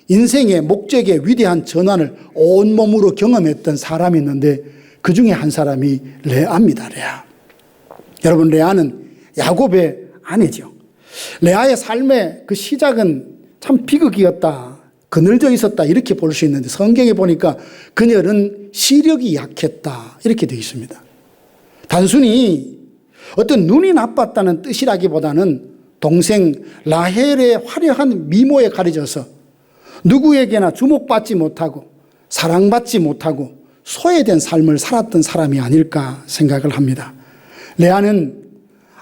인생의 목적의 위대한 전환을 온몸으로 경험했던 사람이 있는데 그 중에 한 사람이 레아입니다. 레아. 여러분, 레아는 야곱의 아내죠. 레아의 삶의 그 시작은 참 비극이었다, 그늘져 있었다 이렇게 볼 수 있는데 성경에 보니까 그녀는 시력이 약했다 이렇게 되어 있습니다. 단순히 어떤 눈이 나빴다는 뜻이라기보다는 동생 라헬의 화려한 미모에 가려져서 누구에게나 주목받지 못하고 사랑받지 못하고 소외된 삶을 살았던 사람이 아닐까 생각을 합니다. 레아는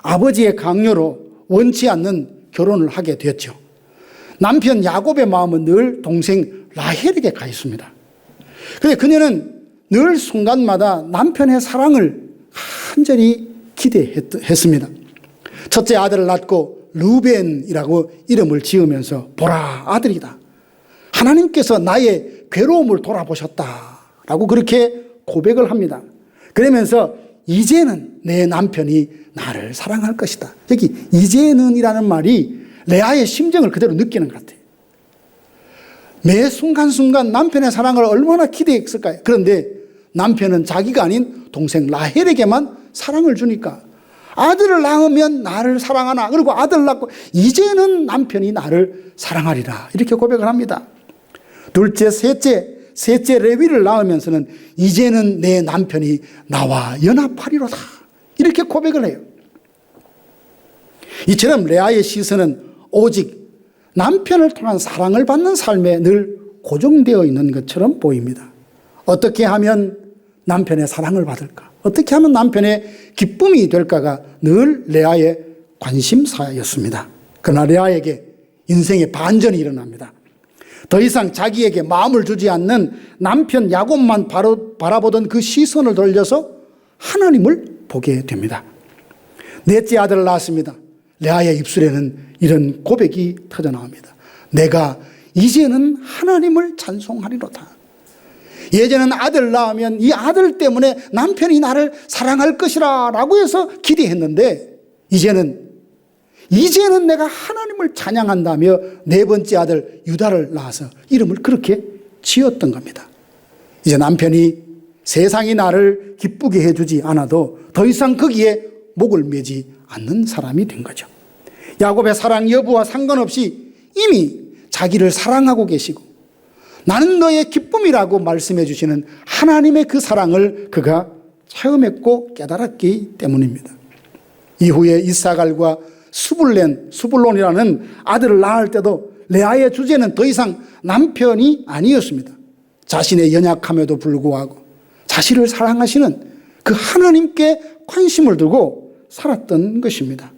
아버지의 강요로 원치 않는 결혼을 하게 되었죠. 남편 야곱의 마음은 늘 동생 라헬에게 가 있습니다. 그런데 그녀는 늘 순간마다 남편의 사랑을 간절히 기대했습니다. 첫째 아들을 낳고 루벤이라고 이름을 지으면서 보라, 아들이다. 하나님께서 나의 괴로움을 돌아보셨다라고 그렇게 고백을 합니다. 그러면서 이제는 내 남편이 나를 사랑할 것이다. 여기 이제는이라는 말이 레아의 심정을 그대로 느끼는 것 같아요. 매 순간순간 남편의 사랑을 얼마나 기대했을까요? 그런데 남편은 자기가 아닌 동생 라헬에게만 사랑을 주니까 아들을 낳으면 나를 사랑하나, 그리고 아들 낳고 이제는 남편이 나를 사랑하리라 이렇게 고백을 합니다. 둘째, 셋째 레위를 낳으면서는 이제는 내 남편이 나와 연합하리로다 이렇게 고백을 해요. 이처럼 레아의 시선은 오직 남편을 통한 사랑을 받는 삶에 늘 고정되어 있는 것처럼 보입니다. 어떻게 하면 남편의 사랑을 받을까? 어떻게 하면 남편의 기쁨이 될까가 늘 레아의 관심사였습니다. 그러나 레아에게 인생의 반전이 일어납니다. 더 이상 자기에게 마음을 주지 않는 남편 야곱만 바라보던 그 시선을 돌려서 하나님을 보게 됩니다. 넷째 아들을 낳았습니다. 레아의 입술에는 이런 고백이 터져나옵니다. 내가 이제는 하나님을 찬송하리로다. 예전에는 아들 낳으면 이 아들 때문에 남편이 나를 사랑할 것이라 라고 해서 기대했는데 이제는 내가 하나님을 찬양한다며 네 번째 아들 유다를 낳아서 이름을 그렇게 지었던 겁니다. 이제 남편이 세상이 나를 기쁘게 해주지 않아도 더 이상 거기에 목을 매지 않는 사람이 된 거죠. 야곱의 사랑 여부와 상관없이 이미 자기를 사랑하고 계시고 나는 너의 기쁨이라고 말씀해 주시는 하나님의 그 사랑을 그가 체험했고 깨달았기 때문입니다. 이후에 이사갈과 수불론이라는 아들을 낳을 때도 레아의 주제는 더 이상 남편이 아니었습니다. 자신의 연약함에도 불구하고 자신을 사랑하시는 그 하나님께 관심을 두고 살았던 것입니다.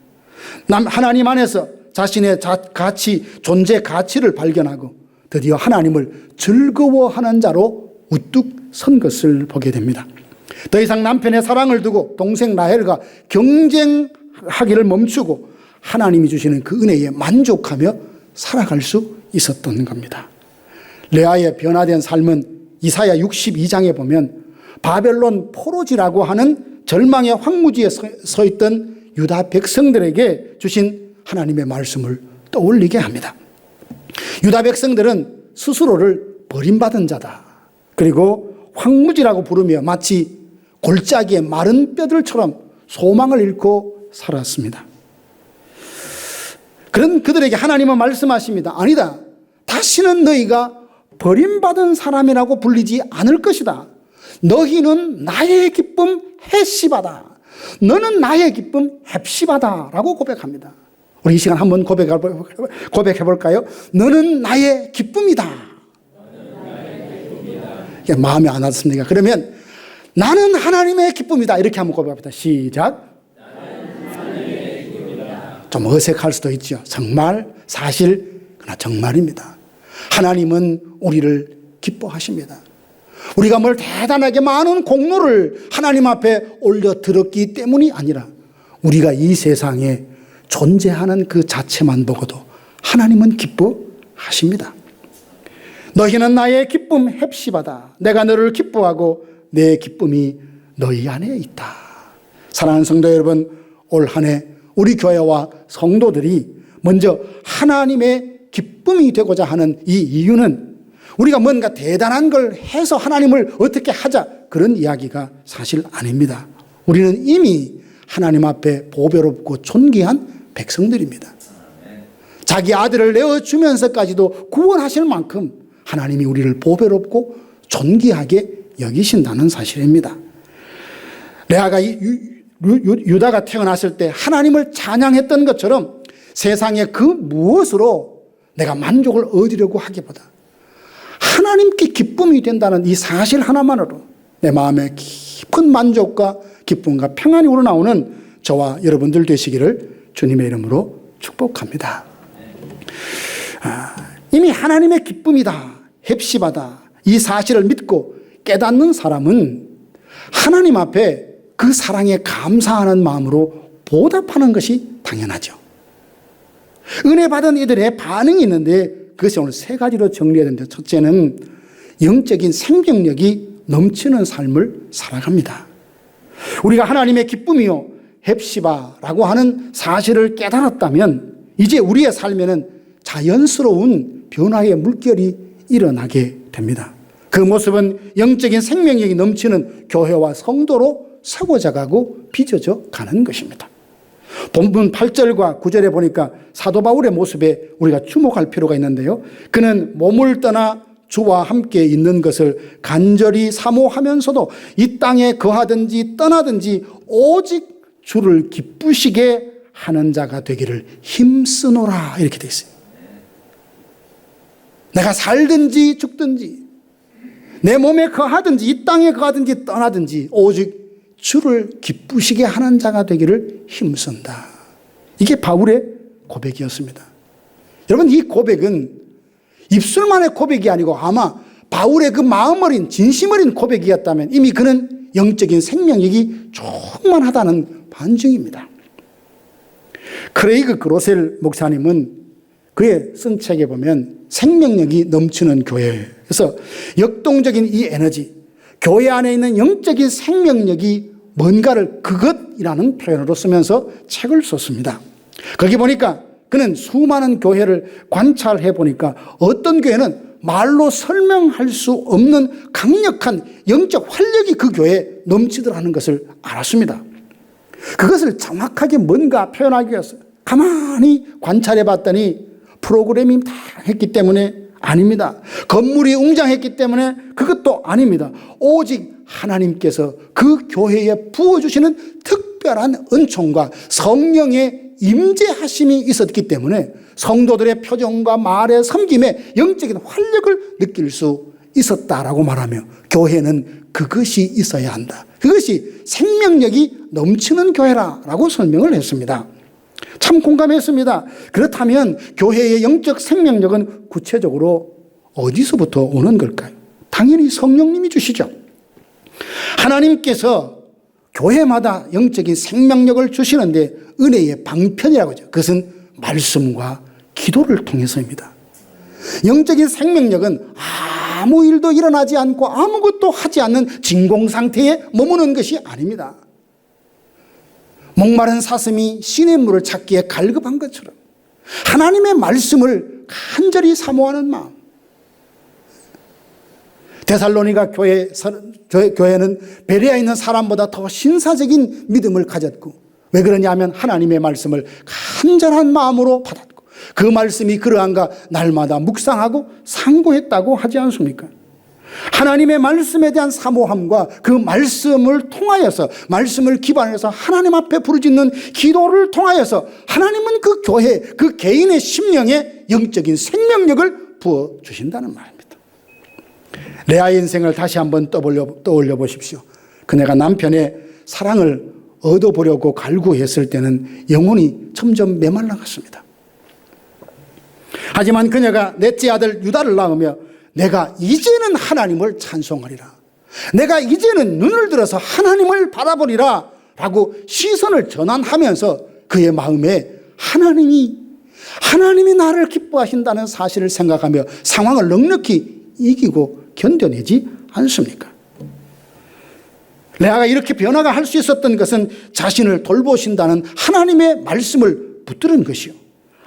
하나님 안에서 자신의 존재 가치를 발견하고 드디어 하나님을 즐거워하는 자로 우뚝 선 것을 보게 됩니다. 더 이상 남편의 사랑을 두고 동생 라헬과 경쟁하기를 멈추고 하나님이 주시는 그 은혜에 만족하며 살아갈 수 있었던 겁니다. 레아의 변화된 삶은 이사야 62장에 보면 바벨론 포로지라고 하는 절망의 황무지에 서 있던 유다 백성들에게 주신 하나님의 말씀을 떠올리게 합니다. 유다 백성들은 스스로를 버림받은 자다. 그리고 황무지라고 부르며 마치 골짜기의 마른 뼈들처럼 소망을 잃고 살았습니다. 그런 그들에게 하나님은 말씀하십니다. 아니다. 다시는 너희가 버림받은 사람이라고 불리지 않을 것이다. 너희는 나의 기쁨 헥시바다. 너는 나의 기쁨 헵시바다 라고 고백합니다. 우리 이 시간 한번 고백해 볼까요? 너는 나의 기쁨이다. 이게 마음에 안 왔습니까? 그러면 나는 하나님의 기쁨이다 이렇게 한번 고백합니다. 시작. 좀 어색할 수도 있죠. 정말 사실 그러나 정말입니다. 하나님은 우리를 기뻐하십니다. 우리가 뭘 대단하게 많은 공로를 하나님 앞에 올려드렸기 때문이 아니라 우리가 이 세상에 존재하는 그 자체만 보고도 하나님은 기뻐하십니다. 너희는 나의 기쁨 헵시바다. 내가 너를 기뻐하고 내 기쁨이 너희 안에 있다. 사랑하는 성도 여러분, 올 한 해 우리 교회와 성도들이 먼저 하나님의 기쁨이 되고자 하는 이 이유는 우리가 뭔가 대단한 걸 해서 하나님을 어떻게 하자, 그런 이야기가 사실 아닙니다. 우리는 이미 하나님 앞에 보배롭고 존귀한 백성들입니다. 자기 아들을 내어주면서까지도 구원하실 만큼 하나님이 우리를 보배롭고 존귀하게 여기신다는 사실입니다. 레아가 유다가 태어났을 때 하나님을 찬양했던 것처럼 세상에 그 무엇으로 내가 만족을 얻으려고 하기보다 하나님께 기쁨이 된다는 이 사실 하나만으로 내 마음에 깊은 만족과 기쁨과 평안이 우러나오는 저와 여러분들 되시기를 주님의 이름으로 축복합니다. 이미 하나님의 기쁨이다, 헵시바다, 이 사실을 믿고 깨닫는 사람은 하나님 앞에 그 사랑에 감사하는 마음으로 보답하는 것이 당연하죠. 은혜 받은 이들의 반응이 있는데 그것이 오늘 세 가지로 정리해야 되는데, 첫째는 영적인 생명력이 넘치는 삶을 살아갑니다. 우리가 하나님의 기쁨이요 헵시바라고 하는 사실을 깨달았다면 이제 우리의 삶에는 자연스러운 변화의 물결이 일어나게 됩니다. 그 모습은 영적인 생명력이 넘치는 교회와 성도로 서고자 가고 빚어져 가는 것입니다. 본문 8절과 9절에 보니까 사도 바울의 모습에 우리가 주목할 필요가 있는데요. 그는 몸을 떠나 주와 함께 있는 것을 간절히 사모하면서도 이 땅에 거하든지 떠나든지 오직 주를 기쁘시게 하는 자가 되기를 힘쓰노라, 이렇게 되어 있어요. 내가 살든지 죽든지 내 몸에 거하든지 이 땅에 거하든지 떠나든지 오직 주를 기쁘시게 하는 자가 되기를 힘쓴다. 이게 바울의 고백이었습니다. 여러분, 이 고백은 입술만의 고백이 아니고 아마 바울의 그 마음 어린 진심 어린 고백이었다면 이미 그는 영적인 생명력이 충만하다는 반증입니다. 크레이그 그로셀 목사님은 그의 쓴 책에 보면 생명력이 넘치는 교회에서 역동적인 이 에너지, 교회 안에 있는 영적인 생명력이 뭔가를 그것이라는 표현으로 쓰면서 책을 썼습니다. 거기 보니까 그는 수많은 교회를 관찰해 보니까 어떤 교회는 말로 설명할 수 없는 강력한 영적 활력이 그 교회에 넘치더라는 것을 알았습니다. 그것을 정확하게 뭔가 표현하기 위해서 가만히 관찰해 봤더니 프로그래밍 다 했기 때문에 아닙니다. 건물이 웅장했기 때문에 그것도 아닙니다. 오직 하나님께서 그 교회에 부어주시는 특별한 은총과 성령의 임재하심이 있었기 때문에 성도들의 표정과 말의 섬김에 영적인 활력을 느낄 수 있었다라고 말하며 교회는 그것이 있어야 한다. 그것이 생명력이 넘치는 교회라고 설명을 했습니다. 참 공감했습니다. 그렇다면 교회의 영적 생명력은 구체적으로 어디서부터 오는 걸까요? 당연히 성령님이 주시죠. 하나님께서 교회마다 영적인 생명력을 주시는데 은혜의 방편이라고 하죠. 그것은 말씀과 기도를 통해서입니다. 영적인 생명력은 아무 일도 일어나지 않고 아무것도 하지 않는 진공 상태에 머무는 것이 아닙니다. 목마른 사슴이 시냇물을 찾기에 갈급한 것처럼 하나님의 말씀을 간절히 사모하는 마음. 데살로니가 교회는 베레아에 있는 사람보다 더 신사적인 믿음을 가졌고, 왜 그러냐면 하나님의 말씀을 간절한 마음으로 받았고 그 말씀이 그러한가 날마다 묵상하고 상고했다고 하지 않습니까? 하나님의 말씀에 대한 사모함과 그 말씀을 통하여서, 말씀을 기반해서 하나님 앞에 부르짖는 기도를 통하여서 하나님은 그 교회, 그 개인의 심령에 영적인 생명력을 부어주신다는 말입니다. 레아의 인생을 다시 한번 떠올려 보십시오. 그녀가 남편의 사랑을 얻어보려고 갈구했을 때는 영혼이 점점 메말라갔습니다. 하지만 그녀가 넷째 아들 유다를 낳으며 내가 이제는 하나님을 찬송하리라, 내가 이제는 눈을 들어서 하나님을 바라보리라 라고 시선을 전환하면서 그의 마음에 하나님이 나를 기뻐하신다는 사실을 생각하며 상황을 넉넉히 이기고 견뎌내지 않습니까? 레아가 이렇게 변화가 할 수 있었던 것은 자신을 돌보신다는 하나님의 말씀을 붙들은 것이요,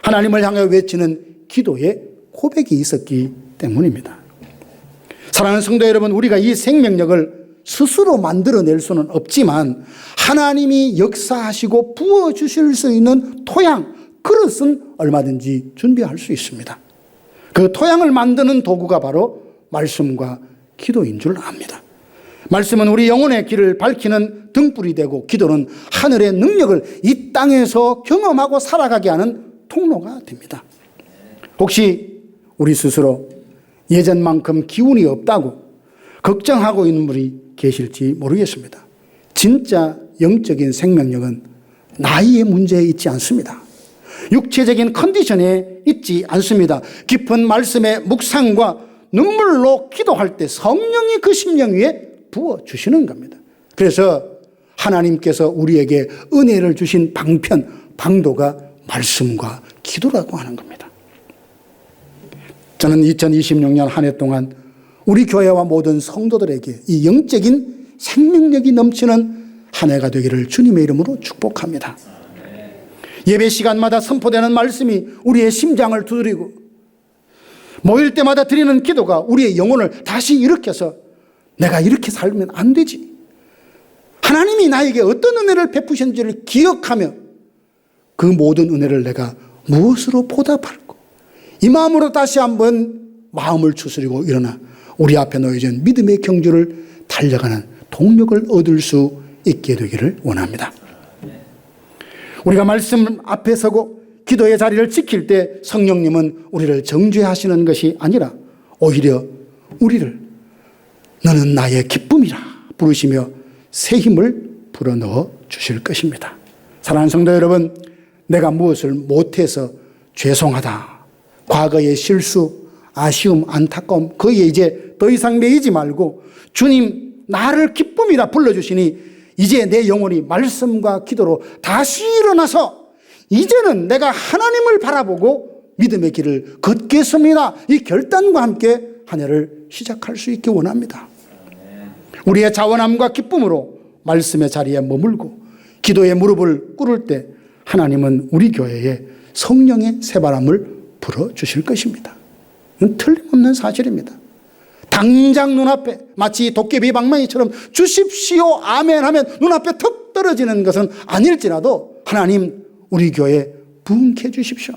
하나님을 향해 외치는 기도의 고백이 있었기 때문입니다. 사랑하는 성도 여러분, 우리가 이 생명력을 스스로 만들어낼 수는 없지만 하나님이 역사하시고 부어주실 수 있는 토양, 그릇은 얼마든지 준비할 수 있습니다. 그 토양을 만드는 도구가 바로 말씀과 기도인 줄 압니다. 말씀은 우리 영혼의 길을 밝히는 등불이 되고, 기도는 하늘의 능력을 이 땅에서 경험하고 살아가게 하는 통로가 됩니다. 혹시 우리 스스로 예전만큼 기운이 없다고 걱정하고 있는 분이 계실지 모르겠습니다. 진짜 영적인 생명력은 나이의 문제에 있지 않습니다. 육체적인 컨디션에 있지 않습니다. 깊은 말씀의 묵상과 눈물로 기도할 때 성령이 그 심령 위에 부어주시는 겁니다. 그래서 하나님께서 우리에게 은혜를 주신 방편, 방도가 말씀과 기도라고 하는 겁니다. 저는 2026년 한 해 동안 우리 교회와 모든 성도들에게 이 영적인 생명력이 넘치는 한 해가 되기를 주님의 이름으로 축복합니다. 예배 시간마다 선포되는 말씀이 우리의 심장을 두드리고, 모일 때마다 드리는 기도가 우리의 영혼을 다시 일으켜서 내가 이렇게 살면 안 되지, 하나님이 나에게 어떤 은혜를 베푸셨는지를 기억하며 그 모든 은혜를 내가 무엇으로 보답할까, 이 마음으로 다시 한번 마음을 추스리고 일어나 우리 앞에 놓여진 믿음의 경주를 달려가는 동력을 얻을 수 있게 되기를 원합니다. 우리가 말씀 앞에 서고 기도의 자리를 지킬 때 성령님은 우리를 정죄하시는 것이 아니라 오히려 우리를 너는 나의 기쁨이라 부르시며 새 힘을 불어넣어 주실 것입니다. 사랑하는 성도 여러분, 내가 무엇을 못해서 죄송하다, 과거의 실수, 아쉬움, 안타까움, 거기에 이제 더 이상 매이지 말고 주님 나를 기쁨이라 불러주시니 이제 내 영혼이 말씀과 기도로 다시 일어나서 이제는 내가 하나님을 바라보고 믿음의 길을 걷겠습니다, 이 결단과 함께 한 해를 시작할 수 있게 원합니다. 우리의 자원함과 기쁨으로 말씀의 자리에 머물고 기도의 무릎을 꿇을 때 하나님은 우리 교회에 성령의 새바람을 불어주실 것입니다. 이건 틀림없는 사실입니다. 당장 눈앞에 마치 도깨비 방망이처럼 주십시오 아멘 하면 눈앞에 턱 떨어지는 것은 아닐지라도 하나님 우리 교회 부흥케 해 주십시오.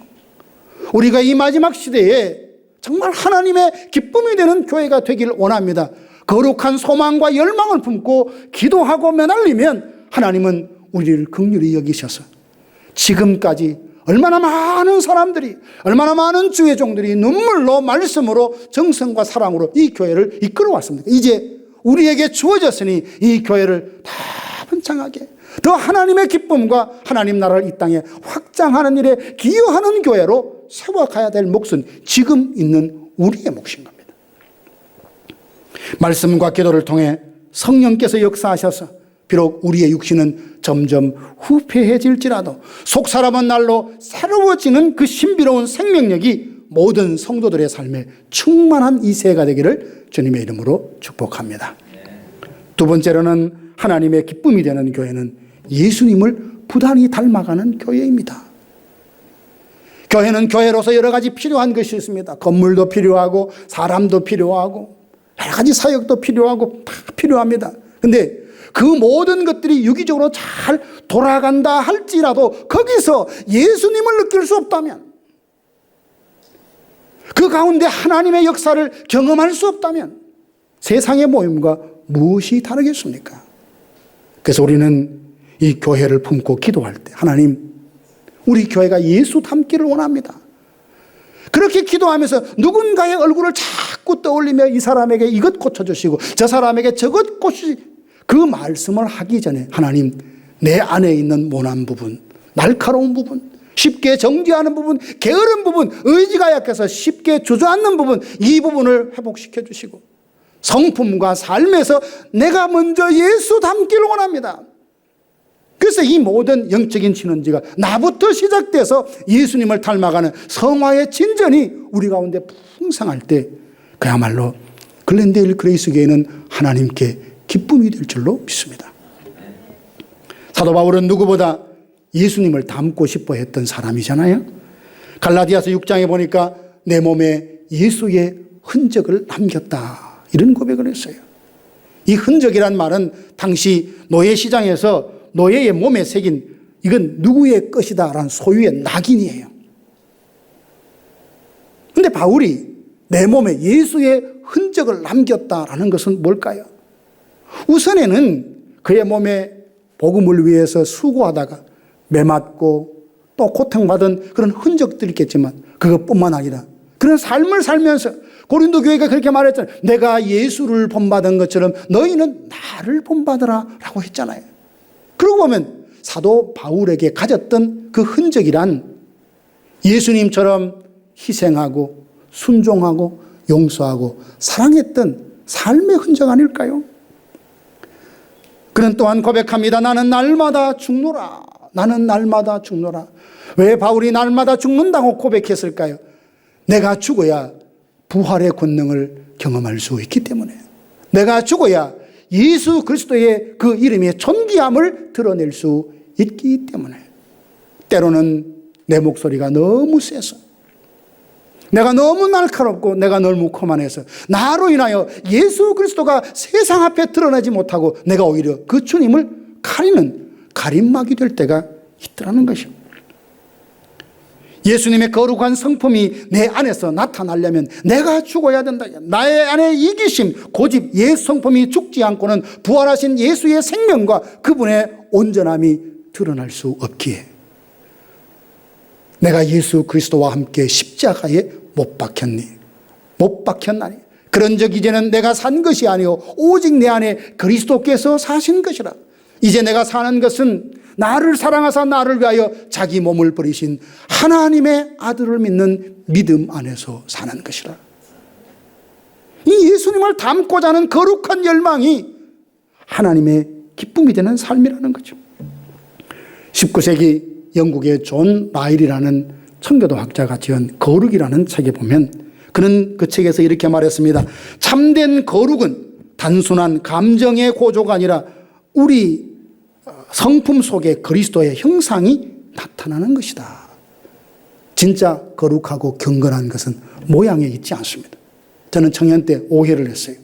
우리가 이 마지막 시대에 정말 하나님의 기쁨이 되는 교회가 되길 원합니다. 거룩한 소망과 열망을 품고 기도하고 매달리면 하나님은 우리를 긍휼히 여기셔서 지금까지 얼마나 많은 사람들이, 얼마나 많은 주의 종들이 눈물로 말씀으로 정성과 사랑으로 이 교회를 이끌어왔습니다. 이제 우리에게 주어졌으니 이 교회를 다 번창하게 더 하나님의 기쁨과 하나님 나라를 이 땅에 확장하는 일에 기여하는 교회로 세워가야 될 몫은 지금 있는 우리의 몫인 겁니다. 말씀과 기도를 통해 성령께서 역사하셔서 비록 우리의 육신은 점점 후패해질지라도 속사람은 날로 새로워지는 그 신비로운 생명력이 모든 성도들의 삶에 충만한 이 새해가 되기를 주님의 이름으로 축복합니다. 두 번째로는 하나님의 기쁨이 되는 교회는 예수님을 부단히 닮아가는 교회입니다. 교회는 교회로서 여러 가지 필요한 것이 있습니다. 건물도 필요하고 사람도 필요하고 여러 가지 사역도 필요하고 다 필요합니다. 근데 그 모든 것들이 유기적으로 잘 돌아간다 할지라도 거기서 예수님을 느낄 수 없다면, 그 가운데 하나님의 역사를 경험할 수 없다면 세상의 모임과 무엇이 다르겠습니까? 그래서 우리는 이 교회를 품고 기도할 때 하나님 우리 교회가 예수 닮기를 원합니다. 그렇게 기도하면서 누군가의 얼굴을 자꾸 떠올리며 이 사람에게 이것 고쳐주시고 저 사람에게 저것 고치시고 그 말씀을 하기 전에 하나님 내 안에 있는 모난 부분, 날카로운 부분, 쉽게 정죄하는 부분, 게으른 부분, 의지가 약해서 쉽게 주저앉는 부분, 이 부분을 회복시켜 주시고 성품과 삶에서 내가 먼저 예수 닮기를 원합니다. 그래서 이 모든 영적인 진원지가 나부터 시작돼서 예수님을 닮아가는 성화의 진전이 우리 가운데 풍성할 때 그야말로 글렌데일 그레이스 교회는 하나님께 기쁨이 될 줄로 믿습니다. 사도 바울은 누구보다 예수님을 닮고 싶어 했던 사람이잖아요. 갈라디아서 6장에 보니까 내 몸에 예수의 흔적을 남겼다. 이런 고백을 했어요. 이 흔적이란 말은 당시 노예시장에서 노예의 몸에 새긴 이건 누구의 것이다 라는 소유의 낙인이에요. 근데 바울이 내 몸에 예수의 흔적을 남겼다라는 것은 뭘까요? 우선에는 그의 몸에 복음을 위해서 수고하다가 매맞고 또 고통받은 그런 흔적들이 있겠지만 그것뿐만 아니라 그런 삶을 살면서 고린도 교회가 그렇게 말했잖아요. 내가 예수를 본받은 것처럼 너희는 나를 본받으라 라고 했잖아요. 그러고 보면 사도 바울에게 가졌던 그 흔적이란 예수님처럼 희생하고 순종하고 용서하고 사랑했던 삶의 흔적 아닐까요? 그는 또한 고백합니다. 나는 날마다 죽노라. 나는 날마다 죽노라. 왜 바울이 날마다 죽는다고 고백했을까요? 내가 죽어야 부활의 권능을 경험할 수 있기 때문에, 내가 죽어야 예수 그리스도의 그 이름의 존귀함을 드러낼 수 있기 때문에, 때로는 내 목소리가 너무 세서, 내가 너무 날카롭고 내가 너무 거만해서 나로 인하여 예수 그리스도가 세상 앞에 드러나지 못하고 내가 오히려 그 주님을 가리는 가림막이 될 때가 있더라는 것이요. 예수님의 거룩한 성품이 내 안에서 나타나려면 내가 죽어야 된다. 나의 안에 이기심, 고집, 예수 성품이 죽지 않고는 부활하신 예수의 생명과 그분의 온전함이 드러날 수 없기에 내가 예수 그리스도와 함께 십자가에 못 박혔나니 그런 적 이제는 내가 산 것이 아니요 오직 내 안에 그리스도께서 사신 것이라. 이제 내가 사는 것은 나를 사랑하사 나를 위하여 자기 몸을 버리신 하나님의 아들을 믿는 믿음 안에서 사는 것이라. 이 예수님을 닮고자 하는 거룩한 열망이 하나님의 기쁨이 되는 삶이라는 거죠. 19세기 영국의 존 라일이라는 청교도 학자가 지은 거룩이라는 책에 보면 그는 그 책에서 이렇게 말했습니다. 참된 거룩은 단순한 감정의 고조가 아니라 우리 성품 속에 그리스도의 형상이 나타나는 것이다. 진짜 거룩하고 경건한 것은 모양에 있지 않습니다. 저는 청년 때 오해를 했어요.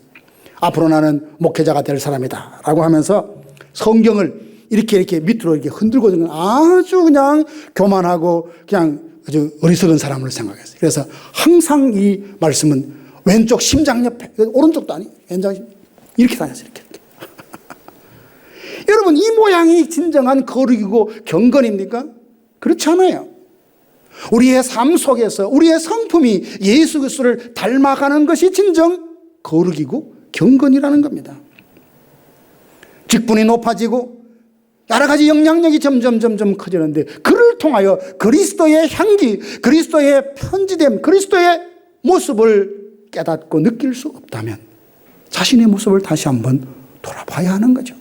앞으로 나는 목회자가 될 사람이다 라고 하면서 성경을 이렇게 밑으로 이렇게 흔들고 아주 그냥 교만하고 그냥 아주 어리석은 사람으로 생각했어요. 그래서 항상 이 말씀은 왼쪽 심장 옆에, 오른쪽도 아니, 왼쪽 이렇게 다녔어요. 이렇게. 여러분, 이 모양이 진정한 거룩이고 경건입니까? 그렇지 않아요. 우리의 삶 속에서 우리의 성품이 예수 그리스도를 닮아가는 것이 진정 거룩이고 경건이라는 겁니다. 직분이 높아지고 여러 가지 영향력이 점점 커지는데 그를 통하여 그리스도의 향기, 그리스도의 편지됨, 그리스도의 모습을 깨닫고 느낄 수 없다면 자신의 모습을 다시 한번 돌아봐야 하는 거죠.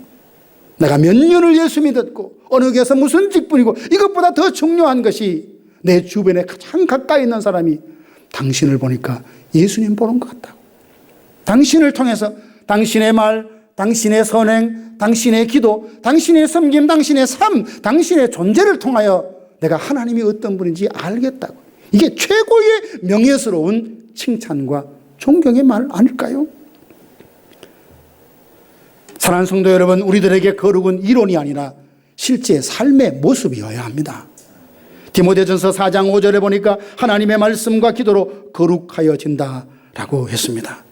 내가 몇 년을 예수 믿었고 어느 교회에서 무슨 직분이고 이것보다 더 중요한 것이 내 주변에 가장 가까이 있는 사람이 당신을 보니까 예수님 보는 것 같다고. 당신을 통해서 당신의 말, 당신의 선행, 당신의 기도, 당신의 섬김, 당신의 삶, 당신의 존재를 통하여 내가 하나님이 어떤 분인지 알겠다고. 이게 최고의 명예스러운 칭찬과 존경의 말 아닐까요? 사랑하는 성도 여러분, 우리들에게 거룩은 이론이 아니라 실제 삶의 모습이어야 합니다. 디모데전서 4장 5절에 보니까 하나님의 말씀과 기도로 거룩하여진다라고 했습니다.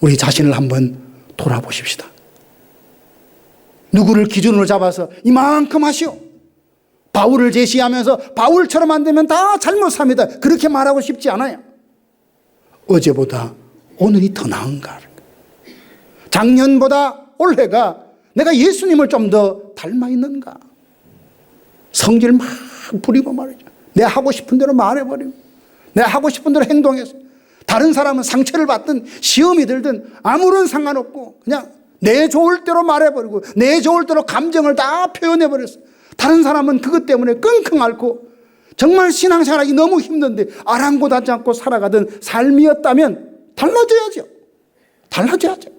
우리 자신을 한번 돌아보십시다. 누구를 기준으로 잡아서 이만큼 하시오, 바울을 제시하면서 바울처럼 안 되면 다 잘못 삽니다, 그렇게 말하고 싶지 않아요. 어제보다 오늘이 더 나은가, 작년보다 올해가 내가 예수님을 좀 더 닮아 있는가, 성질 막 부리고 말이죠. 내가 하고 싶은 대로 말해버리고 내가 하고 싶은 대로 행동해서 다른 사람은 상처를 받든 시험이 들든 아무런 상관없고 그냥 내 좋을 대로 말해버리고 내 좋을 대로 감정을 다 표현해버렸어. 다른 사람은 그것 때문에 끙끙 앓고 정말 신앙생활하기 너무 힘든데 아랑곳하지 않고 살아가던 삶이었다면 달라져야죠. 달라져야죠.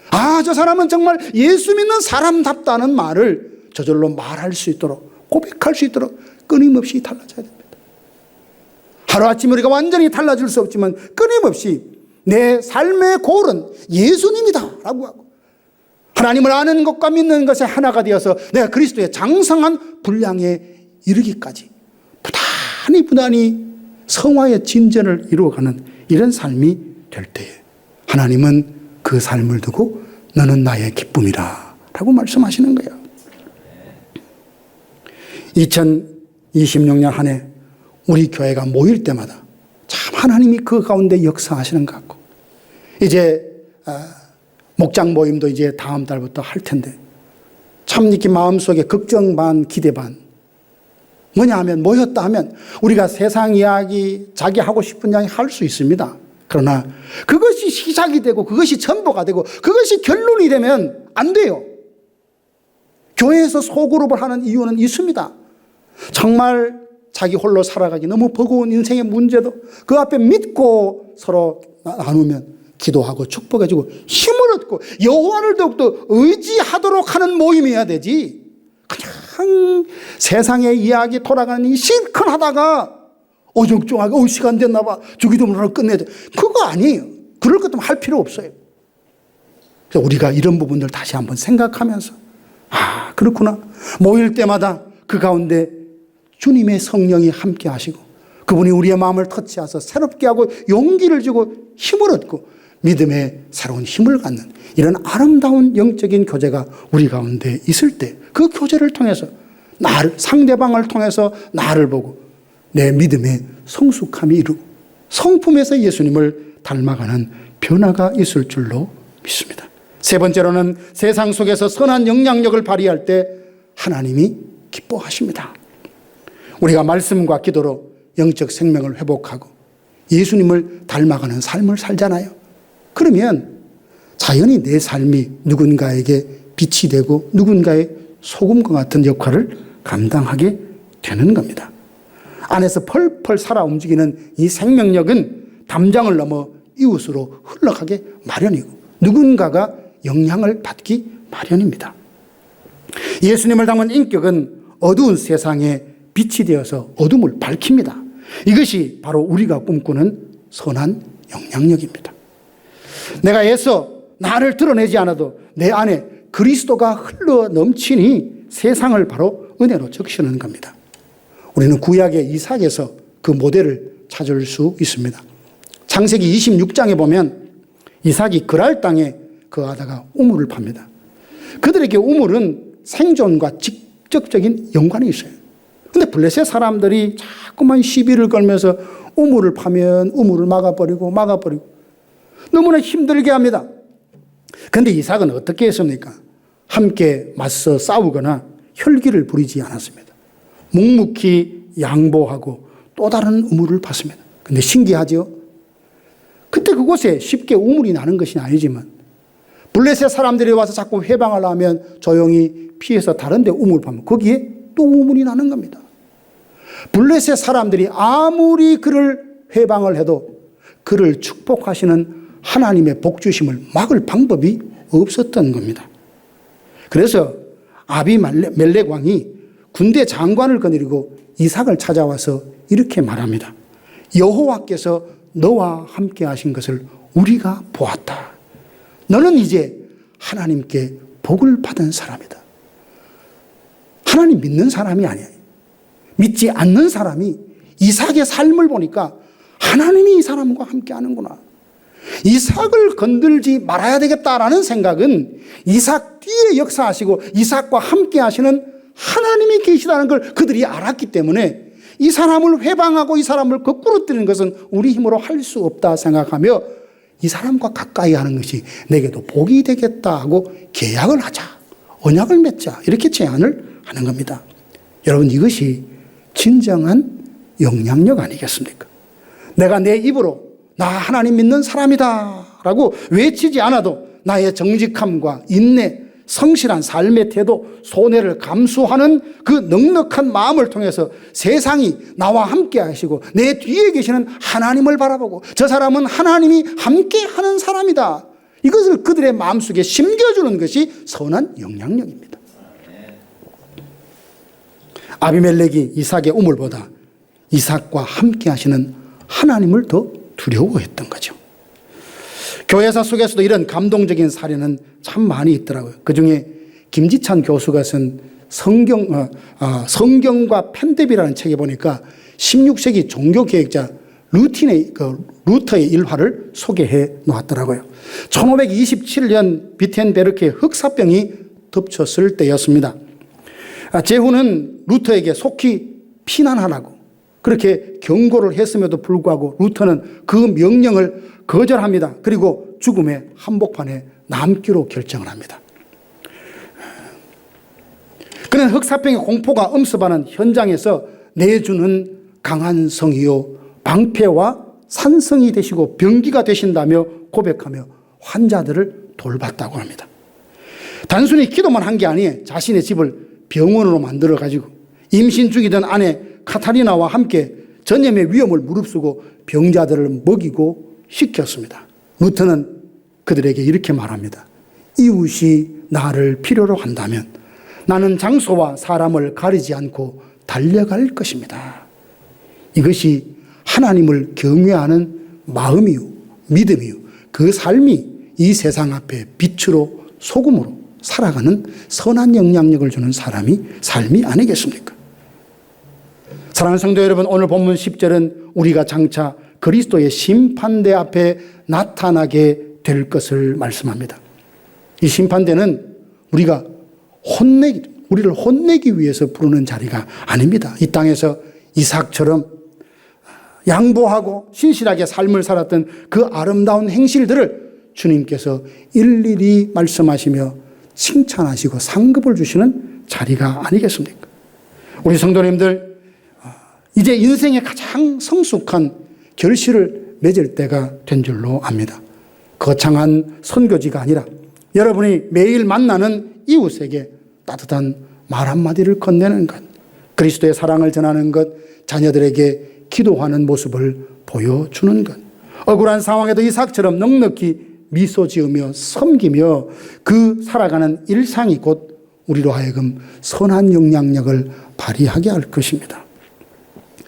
아, 저 사람은 정말 예수 믿는 사람답다는 말을 저절로 말할 수 있도록, 고백할 수 있도록 끊임없이 달라져야 됩니다. 하루아침에 우리가 완전히 달라질 수 없지만 끊임없이 내 삶의 골은 예수님이다 라고 하고, 하나님을 아는 것과 믿는 것에 하나가 되어서 내가 그리스도의 장성한 분량에 이르기까지 부단히 성화의 진전을 이루어가는 이런 삶이 될 때에 하나님은 그 삶을 두고 너는 나의 기쁨이라 라고 말씀하시는 거예요. 2026년 한 해 우리 교회가 모일 때마다 참 하나님이 그 가운데 역사하시는 것 같고, 이제 목장 모임도 이제 다음 달부터 할 텐데 참 이렇게 마음속에 걱정 반 기대 반, 뭐냐 하면 모였다 하면 우리가 세상 이야기 자기 하고 싶은 이야기 할 수 있습니다. 그러나 그것이 시작이 되고 그것이 전부가 되고 그것이 결론이 되면 안 돼요. 교회에서 소그룹을 하는 이유는 있습니다. 정말 자기 홀로 살아가기 너무 버거운 인생의 문제도 그 앞에 믿고 서로 나누면 기도하고 축복해주고 힘을 얻고 여호와를 더욱더 의지하도록 하는 모임이어야 되지, 그냥 세상의 이야기 돌아가는 이 실컷 하다가 어정쩡하게 시간 됐나 봐 주기도문으로 끝내자, 그거 아니에요. 그럴 것도 할 필요 없어요. 그래서 우리가 이런 부분들 다시 한번 생각하면서 그렇구나, 모일 때마다 그 가운데 주님의 성령이 함께 하시고 그분이 우리의 마음을 터치하셔서 새롭게 하고 용기를 주고 힘을 얻고 믿음의 새로운 힘을 갖는 이런 아름다운 영적인 교제가 우리 가운데 있을 때 그 교제를 통해서 상대방을 통해서 나를 보고 내 믿음의 성숙함이 이루고 성품에서 예수님을 닮아가는 변화가 있을 줄로 믿습니다. 세 번째로는 세상 속에서 선한 영향력을 발휘할 때 하나님이 기뻐하십니다. 우리가 말씀과 기도로 영적 생명을 회복하고 예수님을 닮아가는 삶을 살잖아요. 그러면 자연히 내 삶이 누군가에게 빛이 되고 누군가의 소금과 같은 역할을 감당하게 되는 겁니다. 안에서 펄펄 살아 움직이는 이 생명력은 담장을 넘어 이웃으로 흘러가게 마련이고 누군가가 영향을 받기 마련입니다. 예수님을 닮은 인격은 어두운 세상에 빛이 되어서 어둠을 밝힙니다. 이것이 바로 우리가 꿈꾸는 선한 영향력입니다. 내가 애써 나를 드러내지 않아도 내 안에 그리스도가 흘러 넘치니 세상을 바로 은혜로 적시는 겁니다. 우리는 구약의 이삭에서 그 모델을 찾을 수 있습니다. 창세기 26장에 보면 이삭이 그랄 땅에 거하다가 우물을 팝니다. 그들에게 우물은 생존과 직접적인 연관이 있어요. 근데 블레셋 사람들이 자꾸만 시비를 걸면서 우물을 파면 우물을 막아버리고 너무나 힘들게 합니다. 그런데 이삭은 어떻게 했습니까? 함께 맞서 싸우거나 혈기를 부리지 않았습니다. 묵묵히 양보하고 또 다른 우물을 팠습니다. 근데 신기하죠? 그때 그곳에 쉽게 우물이 나는 것이 아니지만 블레셋 사람들이 와서 자꾸 회방을 하면 조용히 피해서 다른 데 우물 파면 거기에 또 우물이 나는 겁니다. 블레셋 사람들이 아무리 그를 회방을 해도 그를 축복하시는 하나님의 복주심을 막을 방법이 없었던 겁니다. 그래서 아비멜렉 왕이 군대 장관을 거느리고 이삭을 찾아와서 이렇게 말합니다. 여호와께서 너와 함께 하신 것을 우리가 보았다. 너는 이제 하나님께 복을 받은 사람이다. 하나님 믿는 사람이 아니에요. 믿지 않는 사람이 이삭의 삶을 보니까 하나님이 이 사람과 함께 하는구나. 이삭을 건들지 말아야 되겠다라는 생각은 이삭 뒤에 역사하시고 이삭과 함께 하시는 하나님이 계시다는 걸 그들이 알았기 때문에 이 사람을 회방하고 이 사람을 거꾸로 뜨는 것은 우리 힘으로 할 수 없다 생각하며 이 사람과 가까이 하는 것이 내게도 복이 되겠다 하고 계약을 하자, 언약을 맺자, 이렇게 제안을 하는 겁니다. 여러분, 이것이 진정한 영향력 아니겠습니까? 내가 내 입으로 나 하나님 믿는 사람이다 라고 외치지 않아도 나의 정직함과 인내, 성실한 삶의 태도, 손해를 감수하는 그 넉넉한 마음을 통해서 세상이 나와 함께 하시고 내 뒤에 계시는 하나님을 바라보고 저 사람은 하나님이 함께 하는 사람이다, 이것을 그들의 마음속에 심겨주는 것이 선한 영향력입니다. 아비멜렉이 이삭의 우물보다 이삭과 함께 하시는 하나님을 더 두려워했던 거죠. 교회사 속에서도 이런 감동적인 사례는 참 많이 있더라고요. 그중에 김지찬 교수가 쓴 성경과 펜데비라는 책에 보니까 16세기 종교개혁자 루터의 일화를 소개해 놓았더라고요. 1527년 비텐베르크의 흑사병이 덮쳤을 때였습니다. 제후는 루터에게 속히 피난하라고 그렇게 경고를 했음에도 불구하고 루터는 그 명령을 거절합니다. 그리고 죽음의 한복판에 남기로 결정을 합니다. 그는 흑사병의 공포가 엄습하는 현장에서 내주는 강한 성이요 방패와 산성이 되시고 병기가 되신다며 고백하며 환자들을 돌봤다고 합니다. 단순히 기도만 한 게 아니에요. 자신의 집을 병원으로 만들어 가지고 임신 중이던 아내 카타리나와 함께 전염의 위험을 무릅쓰고 병자들을 먹이고 시켰습니다. 루터는 그들에게 이렇게 말합니다. 이웃이 나를 필요로 한다면 나는 장소와 사람을 가리지 않고 달려갈 것입니다. 이것이 하나님을 경외하는 마음이요 믿음이요 그 삶이 이 세상 앞에 빛으로 소금으로 살아가는 선한 영향력을 주는 삶이 아니겠습니까? 사랑하는 성도 여러분, 오늘 본문 10절은 우리가 장차 그리스도의 심판대 앞에 나타나게 될 것을 말씀합니다. 이 심판대는 우리를 혼내기 위해서 부르는 자리가 아닙니다. 이 땅에서 이삭처럼 양보하고 신실하게 삶을 살았던 그 아름다운 행실들을 주님께서 일일이 말씀하시며 칭찬하시고 상급을 주시는 자리가 아니겠습니까? 우리 성도님들, 이제 인생의 가장 성숙한 결실을 맺을 때가 된 줄로 압니다. 거창한 선교지가 아니라 여러분이 매일 만나는 이웃에게 따뜻한 말 한마디를 건네는 것, 그리스도의 사랑을 전하는 것, 자녀들에게 기도하는 모습을 보여주는 것, 억울한 상황에도 이삭처럼 넉넉히 미소 지으며 섬기며 그 살아가는 일상이 곧 우리로 하여금 선한 영향력을 발휘하게 할 것입니다.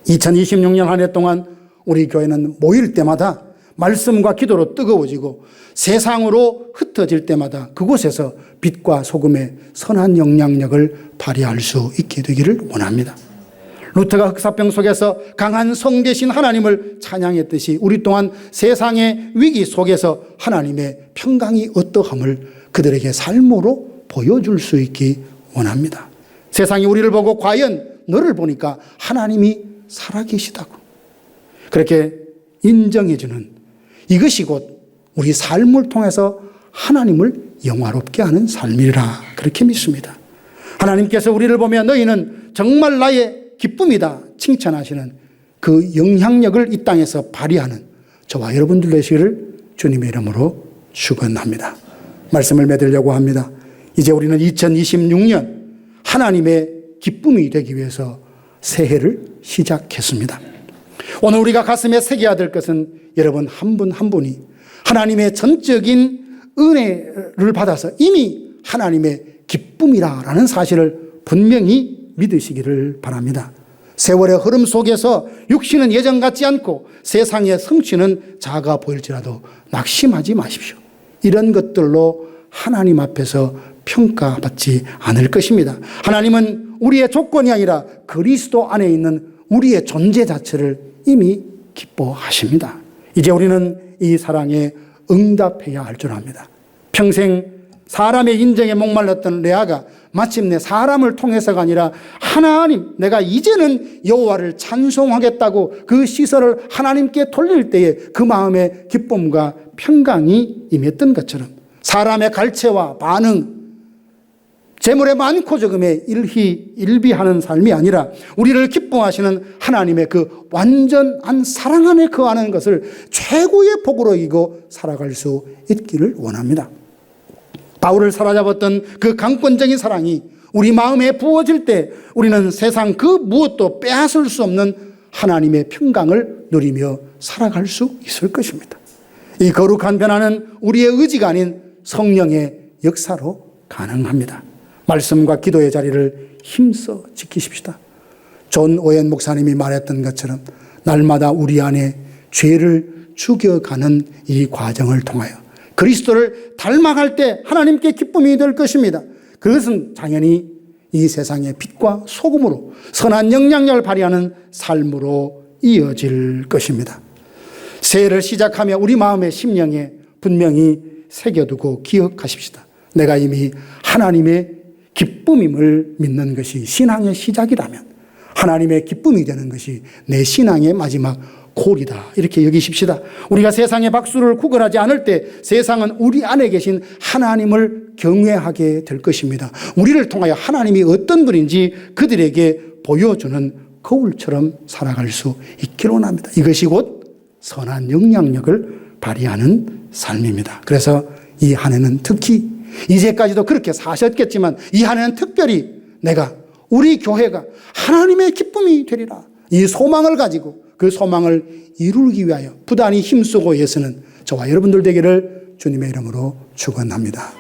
2026년 한 해 동안 우리 교회는 모일 때마다 말씀과 기도로 뜨거워지고 세상으로 흩어질 때마다 그곳에서 빛과 소금의 선한 영향력을 발휘할 수 있게 되기를 원합니다. 루터가 흑사병 속에서 강한 성 되신 하나님을 찬양했듯이 우리 또한 세상의 위기 속에서 하나님의 평강이 어떠함을 그들에게 삶으로 보여줄 수 있기 원합니다. 세상이 우리를 보고 과연 너를 보니까 하나님이 살아계시다고 그렇게 인정해주는 이것이 곧 우리 삶을 통해서 하나님을 영화롭게 하는 삶이라 그렇게 믿습니다. 하나님께서 우리를 보며 너희는 정말 나의 기쁨이다 칭찬하시는 그 영향력을 이 땅에서 발휘하는 저와 여러분들 되시기를 주님의 이름으로 축원합니다. 말씀을 맺으려고 합니다. 이제 우리는 2026년 하나님의 기쁨이 되기 위해서 새해를 시작했습니다. 오늘 우리가 가슴에 새겨야 될 것은 여러분 한 분 한 분이 하나님의 전적인 은혜를 받아서 이미 하나님의 기쁨이라는 사실을 분명히 믿으시기를 바랍니다. 세월의 흐름 속에서 육신은 예전 같지 않고 세상의 성취는 작아 보일지라도 낙심하지 마십시오. 이런 것들로 하나님 앞에서 평가받지 않을 것입니다. 하나님은 우리의 조건이 아니라 그리스도 안에 있는 우리의 존재 자체를 이미 기뻐하십니다. 이제 우리는 이 사랑에 응답해야 할 줄 압니다. 평생 사람의 인정에 목말랐던 레아가 마침내 사람을 통해서가 아니라 하나님, 내가 이제는 여호와를 찬송하겠다고 그 시선을 하나님께 돌릴 때에 그 마음의 기쁨과 평강이 임했던 것처럼 사람의 갈채와 반응, 재물의 많고 적음에 일희일비하는 삶이 아니라 우리를 기뻐하시는 하나님의 그 완전한 사랑 안에 거하는 것을 최고의 복으로 이기고 살아갈 수 있기를 원합니다. 바울을 사로잡았던 그 강권적인 사랑이 우리 마음에 부어질 때 우리는 세상 그 무엇도 빼앗을 수 없는 하나님의 평강을 누리며 살아갈 수 있을 것입니다. 이 거룩한 변화는 우리의 의지가 아닌 성령의 역사로 가능합니다. 말씀과 기도의 자리를 힘써 지키십시다. 존 오웬 목사님이 말했던 것처럼 날마다 우리 안에 죄를 죽여가는 이 과정을 통하여 그리스도를 닮아갈 때 하나님께 기쁨이 될 것입니다. 그것은 당연히 이 세상의 빛과 소금으로 선한 영향력을 발휘하는 삶으로 이어질 것입니다. 새해를 시작하며 우리 마음의 심령에 분명히 새겨두고 기억하십시다. 내가 이미 하나님의 기쁨임을 믿는 것이 신앙의 시작이라면 하나님의 기쁨이 되는 것이 내 신앙의 마지막 골이다. 이렇게 여기십시다. 우리가 세상의 박수를 구걸하지 않을 때 세상은 우리 안에 계신 하나님을 경외하게 될 것입니다. 우리를 통하여 하나님이 어떤 분인지 그들에게 보여주는 거울처럼 살아갈 수 있기를 원합니다. 이것이 곧 선한 영향력을 발휘하는 삶입니다. 그래서 이 한 해는 특히 이제까지도 그렇게 사셨겠지만 이 한 해는 특별히 내가 우리 교회가 하나님의 기쁨이 되리라. 이 소망을 가지고 그 소망을 이루기 위하여 부단히 힘쓰고 애쓰는 저와 여러분들 되기를 주님의 이름으로 축원합니다.